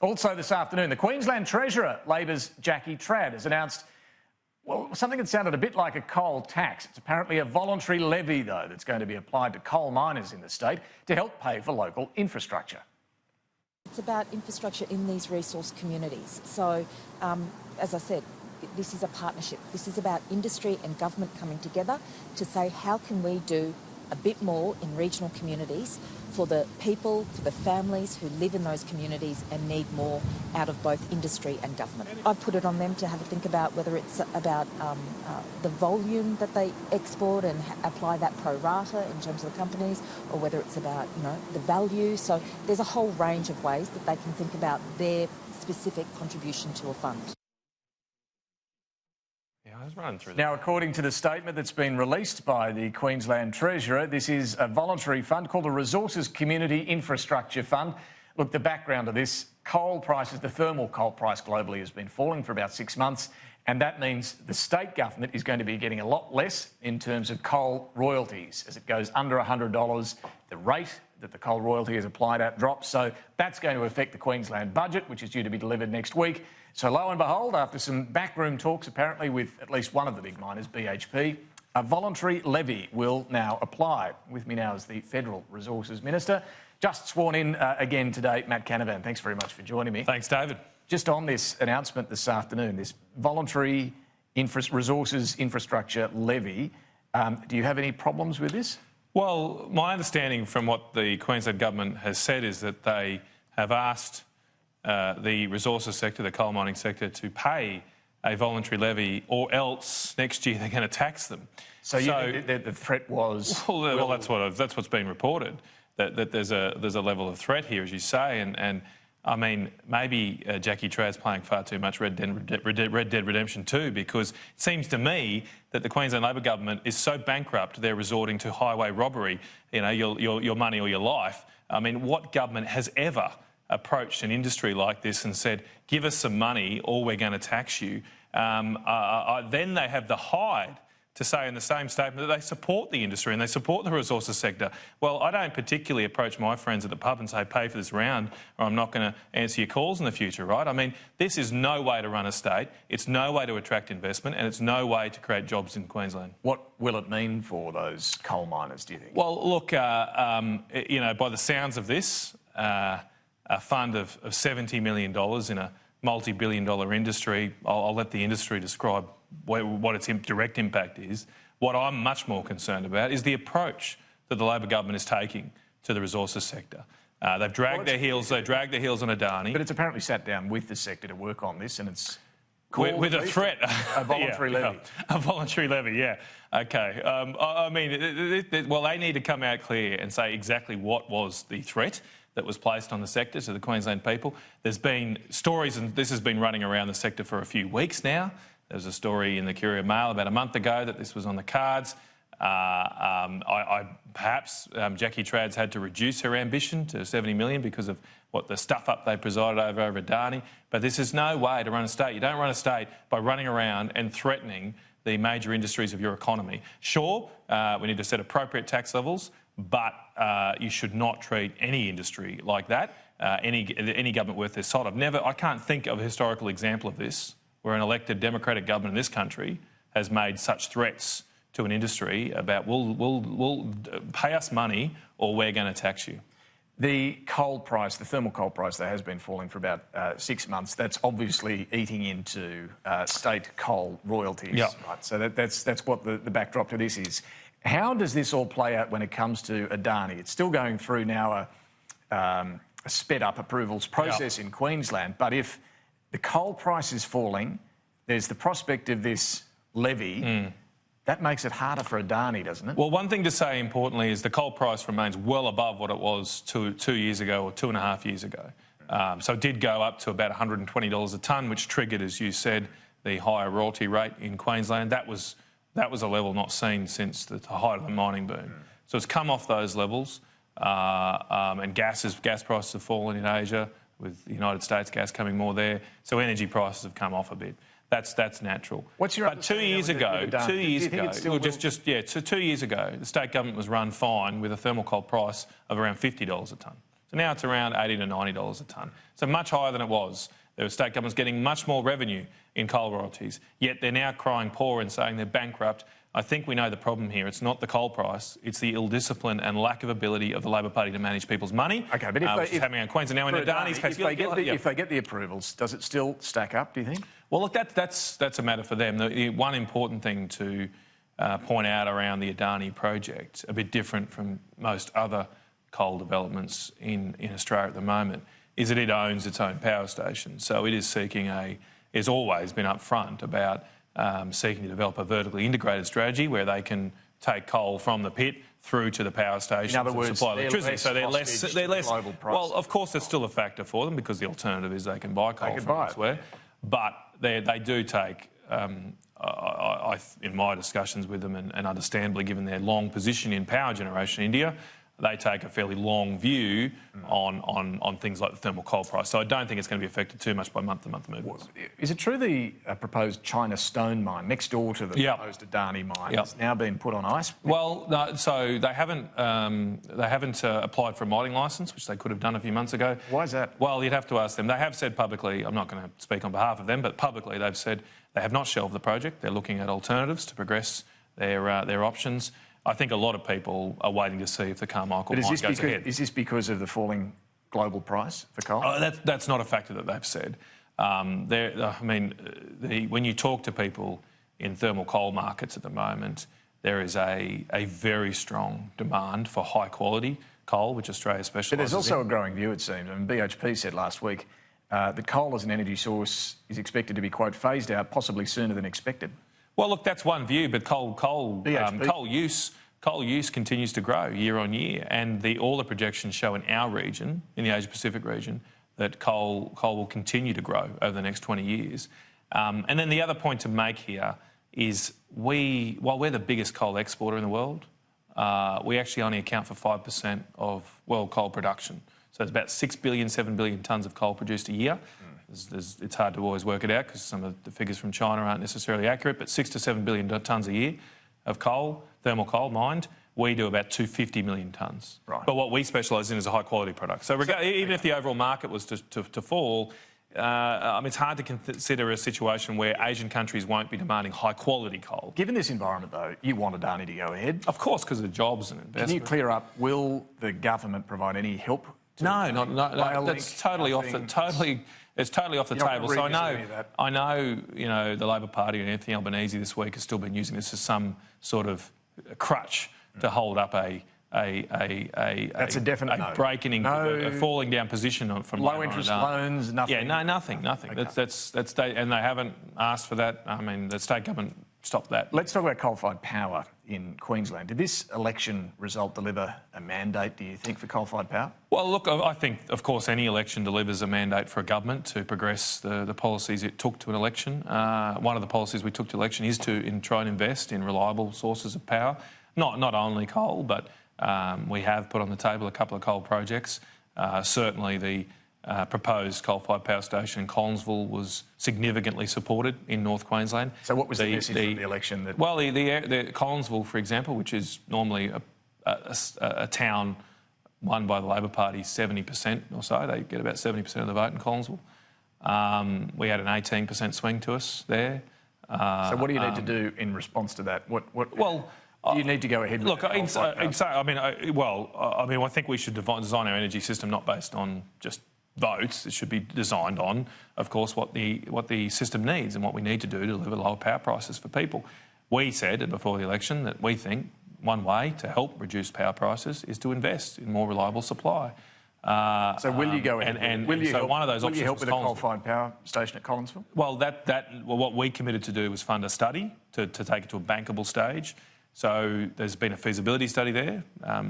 Also this afternoon, the Queensland Treasurer, Labor's Jackie Trad, has announced, well, something that sounded a bit like a coal tax. It's apparently a voluntary levy, though, that's going to be applied to coal miners in the state to help pay for local infrastructure. It's about infrastructure in these resource communities. So, as I said, this is a partnership. This is about industry and government coming together to say, how can we do a bit more in regional communities for the people, for the families who live in those communities and need more out of both industry and government. I've put it on them to have a think about whether it's about the volume that they export and apply that pro rata in terms of the companies, or whether it's about, the value. So there's a whole range of ways that they can think about their specific contribution to a fund. Now, according to the statement that's been released by the Queensland Treasurer, this is a voluntary fund called the Resources Community Infrastructure Fund. Look, the background of this, coal prices, the thermal coal price globally has been falling for about 6 months, and that means the state government is going to be getting a lot less in terms of coal royalties. As it goes under $100, the rate that the coal royalty is applied at drops, so that's going to affect the Queensland budget, which is due to be delivered next week. So lo and behold, after some backroom talks apparently with at least one of the big miners, BHP, a voluntary levy will now apply. With me now is the Federal Resources Minister, just sworn in again today, Matt Canavan. Thanks very much for joining me. Thanks, David. Just on this announcement this afternoon, this voluntary resources infrastructure levy, do you have any problems with this? Well, my understanding from what the Queensland Government has said is that they have asked the resources sector, the coal mining sector, to pay a voluntary levy, or else next year they're going to tax them. So the threat was... Well, that's what's been reported, that there's a level of threat here, as you say, and I mean, maybe Jackie Trad's playing far too much Red Dead Redemption 2, because it seems to me that the Queensland Labor government is so bankrupt they're resorting to highway robbery, your money or your life. I mean, what government has ever approached an industry like this and said, give us some money or we're going to tax you? Then they have the hide to say in the same statement that they support the industry and they support the resources sector. Well, I don't particularly approach my friends at the pub and say, pay for this round or I'm not going to answer your calls in the future, right? I mean, this is no way to run a state, it's no way to attract investment, and it's no way to create jobs in Queensland. What will it mean for those coal miners, do you think? Well, look, by the sounds of this, a fund of $70 million in a multi-billion-dollar industry, I'll let the industry describe what its direct impact is. What I'm much more concerned about is the approach that the Labor government is taking to the resources sector. They've dragged their heels on Adani. But it's apparently sat down with the sector to work on this, and it's with a threat. A voluntary levy. A voluntary levy, yeah. OK. I mean, well, they need to come out clear and say exactly what was the threat that was placed on the sector, to the Queensland people. There's been stories, and this has been running around the sector for a few weeks now. There was a story in the Courier Mail about a month ago that this was on the cards. Perhaps Jackie Trad's had to reduce her ambition to 70 million because of what the stuff-up they presided over Adani. But this is no way to run a state. You don't run a state by running around and threatening the major industries of your economy. Sure, we need to set appropriate tax levels, but you should not treat any industry like that, any government worth their salt. I can't think of a historical example of this where an elected democratic government in this country has made such threats to an industry about, we'll pay us money or we're going to tax you. The coal price, the thermal coal price, that has been falling for about 6 months. That's obviously eating into state coal royalties. Yep. Right? So that's what the backdrop to this is. How does this all play out when it comes to Adani? It's still going through now a sped-up approvals process in Queensland, but if the coal price is falling, there's the prospect of this levy. That makes it harder for Adani, doesn't it? Well, one thing to say importantly is the coal price remains well above what it was 2 years ago or 2.5 years ago. So it did go up to about $120 a tonne, which triggered, as you said, the higher royalty rate in Queensland. That was a level not seen since the height of the mining boom. So it's come off those levels, and gas prices have fallen in Asia, with the United States gas coming more there. So energy prices have come off a bit. That's natural. What's your but 2 years ago, 2 years ago, the state government was run fine with a thermal coal price of around $50 a tonne. So now it's around $80 to $90 a tonne. So much higher than it was. The state government's getting much more revenue in coal royalties, yet they're now crying poor and saying they're bankrupt. I think we know the problem here. It's not the coal price. It's the ill discipline and lack of ability of the Labor Party to manage people's money. OK, but which is happening in Queensland now. In Adani's case, if they get the approvals, does it still stack up, do you think? Well, look, that's a matter for them. The one important thing to point out around the Adani project, a bit different from most other coal developments in Australia at the moment, is that it owns its own power station. So it is seeking it's always been upfront about seeking to develop a vertically integrated strategy where they can take coal from the pit through to the power station and supply electricity. So they're less. Well, of course, that's still a factor for them because the alternative is they can buy coal from elsewhere. But they do take, in my discussions with them, and understandably given their long position in power generation in India, they take a fairly long view on things like the thermal coal price. So I don't think it's going to be affected too much by month-to-month movements. Is it true the proposed China Stone mine next door to the proposed Adani mine has now been put on ice? Well, no, so they haven't applied for a mining licence, which they could have done a few months ago. Why is that? Well, you'd have to ask them. They have said publicly, I'm not going to speak on behalf of them, but publicly they've said they have not shelved the project. They're looking at alternatives to progress their options. I think a lot of people are waiting to see if the Carmichael mine goes ahead. Is this because of the falling global price for coal? That's not a factor that they've said. When you talk to people in thermal coal markets at the moment, there is a very strong demand for high-quality coal, which Australia specialises in. But there's also a growing view, it seems. I mean, BHP said last week that coal as an energy source is expected to be, quote, phased out possibly sooner than expected. Well, look, that's one view, but coal use continues to grow year on year, and all the projections show in our region, in the Asia-Pacific region, that coal will continue to grow over the next 20 years. And then the other point to make here is while we're the biggest coal exporter in the world, we actually only account for 5% of world coal production. So there's about 7 billion tonnes of coal produced a year. It's hard to always work it out because some of the figures from China aren't necessarily accurate, but 6 to 7 billion tonnes a year of coal, thermal coal mined. We do about 250 million tonnes. Right. But what we specialise in is a high-quality product. So even if the overall market was to fall, it's hard to consider a situation where Asian countries won't be demanding high-quality coal. Given this environment, though, you want Adani to go ahead? Of course, because of jobs and investment. Can you clear up, will the government provide any help? No, that's totally off the table. So I know, the Labor Party and Anthony Albanese this week has still been using this as some sort of crutch to hold up a falling down position from low interest loans. Nothing. Yeah, no, nothing. Okay. That's and they haven't asked for that. I mean, the state government stopped that. Let's talk about coal-fired power in Queensland. Did this election result deliver a mandate, do you think, for coal-fired power? Well, look, I think, of course, any election delivers a mandate for a government to progress the policies it took to an election. One of the policies we took to election is to try and invest in reliable sources of power, not only coal, but we have put on the table a couple of coal projects. Certainly the proposed coal-fired power station in Collinsville was significantly supported in North Queensland. So what was the message of the election? Well, the Collinsville, for example, which is normally a town won by the Labor Party 70% or so, they get about 70% of the vote in Collinsville. We had an 18% swing to us there. So what do you need to do in response to that? Do you need to go ahead with I think we should design our energy system not based on just votes. It should be designed on, of course, what the system needs and what we need to do to deliver lower power prices for people. We said before the election that we think one way to help reduce power prices is to invest in more reliable supply. So will you go ahead? Will you help with a coal-fired power station at Collinsville? Well, what we committed to do was fund a study to take it to a bankable stage. So there's been a feasibility study there,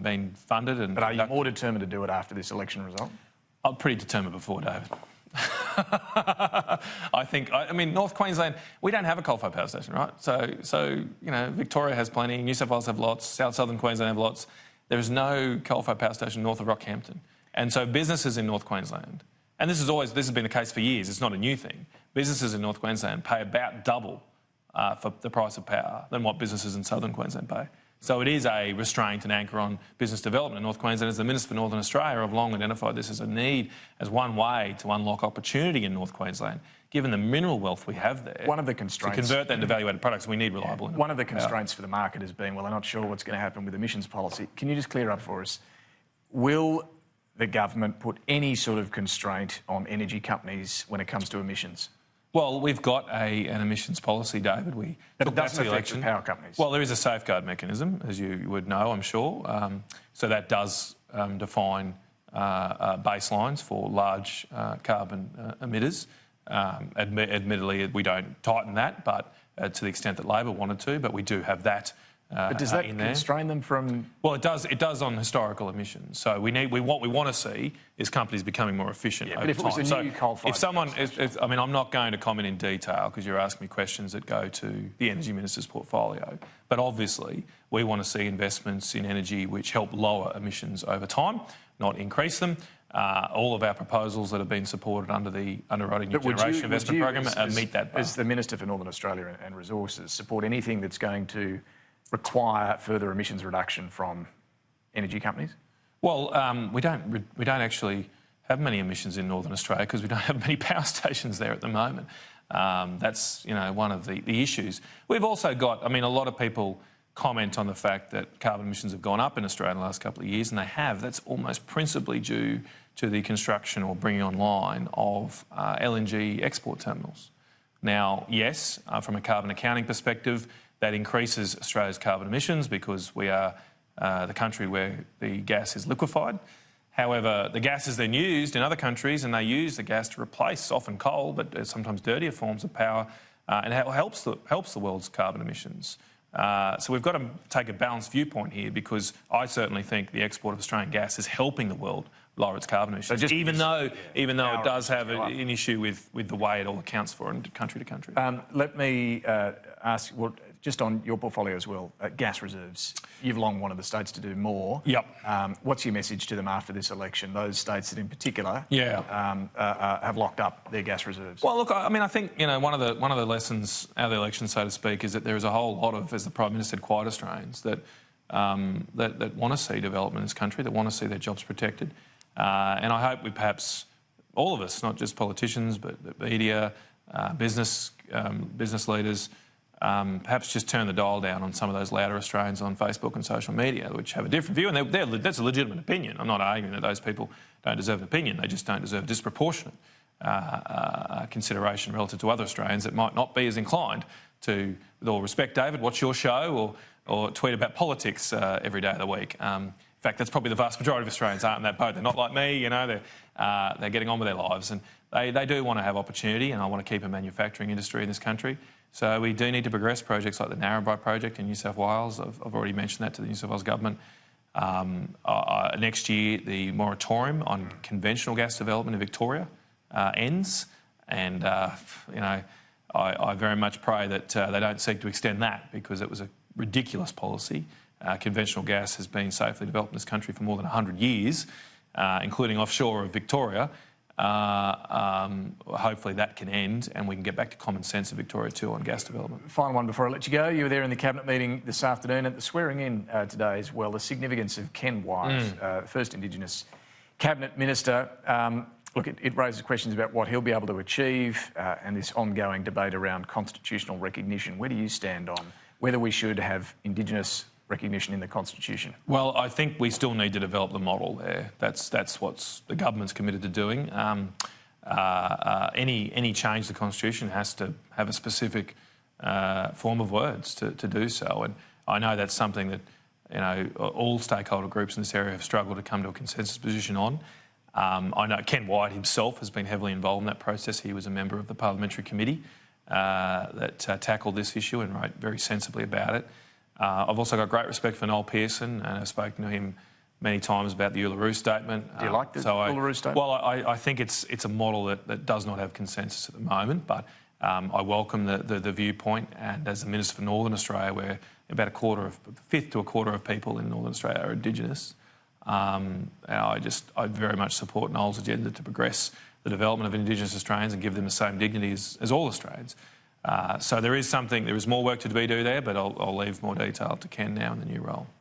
been funded. But are you more determined to do it after this election result? I'm pretty determined before, David. North Queensland, we don't have a coal-fired power station, right? So Victoria has plenty, New South Wales have lots, southern Queensland have lots. There is no coal-fired power station north of Rockhampton. And so businesses in North Queensland, and this has been the case for years, it's not a new thing, businesses in North Queensland pay about double for the price of power than what businesses in southern Queensland pay. So it is a restraint and anchor on business development in North Queensland. As the Minister for Northern Australia, I've long identified this as a need, as one way to unlock opportunity in North Queensland. Given the mineral wealth we have there, one of the constraints, to convert that into value-added products, we need reliable. One of the constraints for the market has been, well, they're not sure what's going to happen with emissions policy. Can you just clear up for us? Will the government put any sort of constraint on energy companies when it comes to emissions? Well, we've got an emissions policy, David. But it doesn't affect the power companies. Well, there is a safeguard mechanism, as you would know, I'm sure. So that does define baselines for large carbon emitters. Admittedly, we don't tighten that, but to the extent that Labor wanted to, but we do have that but does that in there. constrain them from? Well, it does. It does on historical emissions. So what we want to see is companies becoming more efficient over but if time. it was a new coal-fired if someone, I mean, I'm not going to comment in detail because you're asking me questions that go to the Energy Minister's portfolio. But obviously, we want to see investments in energy which help lower emissions over time, not increase them. All of our proposals that have been supported under the Underwriting New Generation Investment Program meet that bar. As the Minister for Northern Australia and Resources, support anything that's going to require further emissions reduction from energy companies? Well, we don't actually have many emissions in Northern Australia because we don't have many power stations there at the moment. That's one of the issues. We've also got, I mean, a lot of people comment on the fact that carbon emissions have gone up in Australia in the last couple of years, and they have. That's almost principally due to the construction or bringing online of LNG export terminals. Now, yes, from a carbon accounting perspective, that increases Australia's carbon emissions because we are the country where the gas is liquefied. However, the gas is then used in other countries, and they use the gas to replace often coal, but sometimes dirtier forms of power, and it helps the world's carbon emissions. So we've got to take a balanced viewpoint here because I certainly think the export of Australian gas is helping the world lower its carbon emissions, so even though it does have an issue with the way it all accounts for it country to country. Let me ask, well, just on your portfolio as well, gas reserves. You've long wanted the states to do more. Yep. What's your message to them after this election, those states that in particular have locked up their gas reserves? Well, look, I mean, I think, one of the lessons out of the election, so to speak, is that there is a whole lot of, as the Prime Minister said, quiet Australians that want to see development in this country, that want to see their jobs protected. And I hope we perhaps, all of us, not just politicians, but the media, business leaders, perhaps just turn the dial down on some of those louder Australians on Facebook and social media, which have a different view. And that's a legitimate opinion. I'm not arguing that those people don't deserve an opinion. They just don't deserve disproportionate consideration relative to other Australians that might not be as inclined to, with all respect, David, watch your show or tweet about politics every day of the week. In fact, that's probably the vast majority of Australians aren't in that boat. They're not like me, they're getting on with their lives. And they do want to have opportunity, and I want to keep a manufacturing industry in this country. So we do need to progress projects like the Narrabri project in New South Wales. I've already mentioned that to the New South Wales government. Next year, the moratorium on conventional gas development in Victoria ends. And, I very much pray that they don't seek to extend that because it was a ridiculous policy. Conventional gas has been safely developed in this country for more than 100 years, including offshore of Victoria. Hopefully that can end and we can get back to common sense in Victoria too on gas development. Final one before I let you go. You were there in the Cabinet meeting this afternoon at the swearing in today as well. The significance of Ken Wyatt, the first Indigenous Cabinet Minister. Look, it raises questions about what he'll be able to achieve and this ongoing debate around constitutional recognition. Where do you stand on whether we should have Indigenous recognition in the Constitution? Well, I think we still need to develop the model there. That's what the government's committed to doing. Any change to the Constitution has to have a specific form of words to do so. And I know that's something that all stakeholder groups in this area have struggled to come to a consensus position on. I know Ken Wyatt himself has been heavily involved in that process. He was a member of the parliamentary committee that tackled this issue and wrote very sensibly about it. I've also got great respect for Noel Pearson, and I've spoken to him many times about the Uluru Statement. Do you like the Uluru Statement? Well, I think it's a model that does not have consensus at the moment, but I welcome the viewpoint. And as the Minister for Northern Australia, where about a fifth to a quarter of people in Northern Australia are Indigenous, and I very much support Noel's agenda to progress the development of Indigenous Australians and give them the same dignity as all Australians. So there is more work to be done there, but I'll leave more detail to Ken now in the new role.